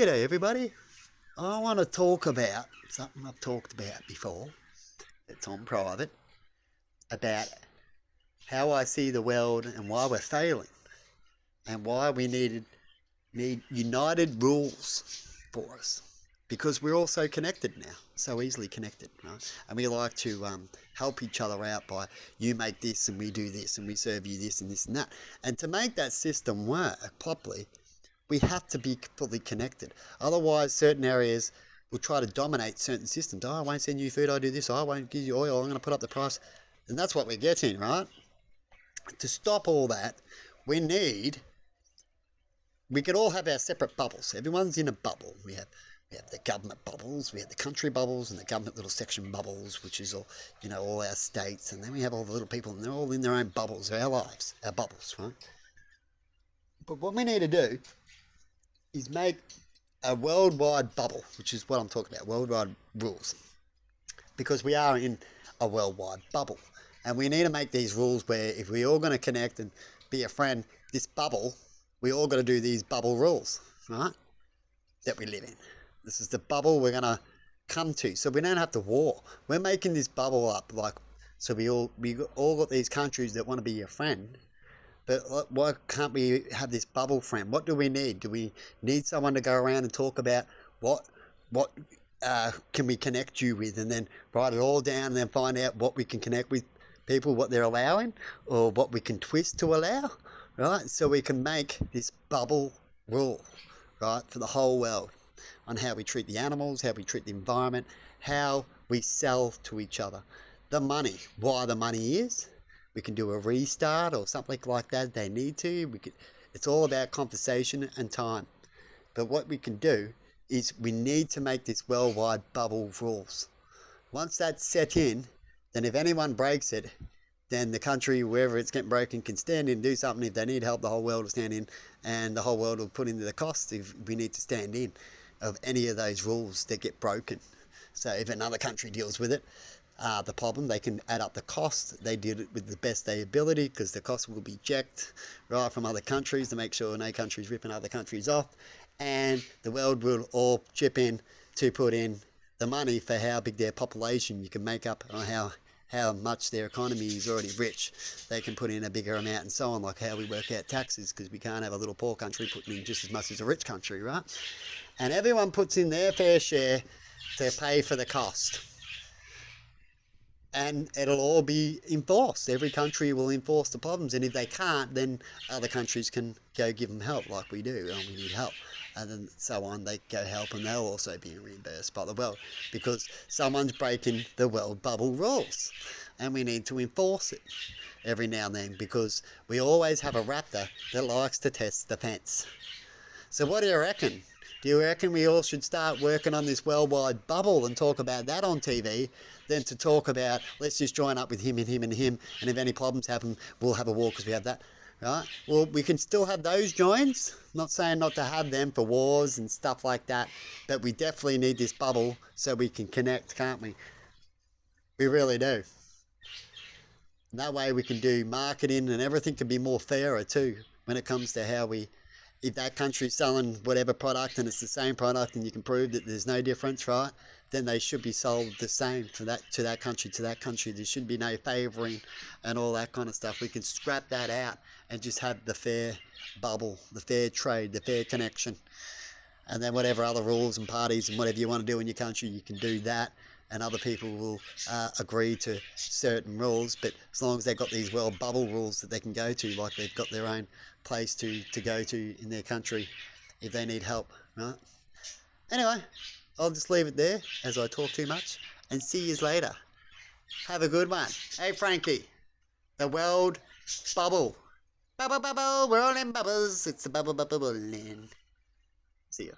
G'day everybody. I want to talk about something I've talked about before. It's on private. About how I see the world and why we're failing. And why we need united rules for us. Because we're all so connected now. So easily connected, right? And we like to help each other out by you make this and we do this and we serve you this and this and that. And to make that system work properly, we have to be fully connected. Otherwise, certain areas will try to dominate certain systems. Oh, I won't send you food, I'll do this. Oh, I won't give you oil, I'm going to put up the price. And that's what we're getting, right? To stop all that, we could all have our separate bubbles. Everyone's in a bubble. We have the government bubbles, we have the country bubbles, and the government little section bubbles, which is all, all our states. And then we have all the little people, and they're all in their own bubbles, our lives, our bubbles, right? But what we need to do is make a worldwide bubble, which is what I'm talking about, worldwide rules. Because we are in a worldwide bubble. And we need to make these rules where if we're all going to connect and be a friend, this bubble, we all got to do these bubble rules, right? That we live in. This is the bubble we're going to come to. So we don't have to war. We're making this bubble up, so we all got these countries that want to be your friend. But why can't we have this bubble friend? What do we need? Do we need someone to go around and talk about what can we connect you with, and then write it all down and then find out what we can connect with people, what they're allowing, or what we can twist to allow, right? So we can make this bubble rule, right, for the whole world on how we treat the animals, how we treat the environment, how we sell to each other. The money, why the money is. We can do a restart or something like that if they need to. It's all about conversation and time. But what we can do is we need to make this worldwide bubble rules. Once that's set in, then if anyone breaks it, then the country, wherever it's getting broken, can stand in and do something. If they need help, the whole world will stand in, and the whole world will put into the cost if we need to stand in of any of those rules that get broken. So if another country deals with it, the problem, they can add up the cost. They did it with the best their ability, because the cost will be checked right from other countries to make sure no country's ripping other countries off, and the world will all chip in to put in the money for how big their population you can make up, or how much their economy is already rich. They can put in a bigger amount and so on, like how we work out taxes, because we can't have a little poor country putting in just as much as a rich country, right? And everyone puts in their fair share to pay for the cost. And it'll all be enforced. Every country will enforce the problems, and if they can't, then other countries can go give them help, like we do, and we need help, and then so on. They go help, and they'll also be reimbursed by the world, because someone's breaking the world bubble rules, and we need to enforce it every now and then, because we always have a raptor that likes to test the fence. So what do you reckon? Do you reckon we all should start working on this worldwide bubble and talk about that on TV, than to talk about, let's just join up with him and him and him, and if any problems happen, we'll have a war because we have that, right? Well, we can still have those joins. Not saying not to have them for wars and stuff like that, but we definitely need this bubble so we can connect, can't we? We really do. And that way we can do marketing, and everything can be more fairer too, when it comes to how if that country's selling whatever product and it's the same product and you can prove that there's no difference, right, then they should be sold the same to that country. There should be no favouring and all that kind of stuff. We can scrap that out and just have the fair bubble, the fair trade, the fair connection. And then whatever other rules and parties and whatever you want to do in your country, you can do that. And other people will agree to certain rules, but as long as they've got these world bubble rules that they can go to, like they've got their own place to go to in their country if they need help, right? Anyway, I'll just leave it there as I talk too much, and see you later. Have a good one. Hey Frankie, the world bubble. Bubble, bubble, we're all in bubbles. It's the bubble, bubble, bubble. See ya.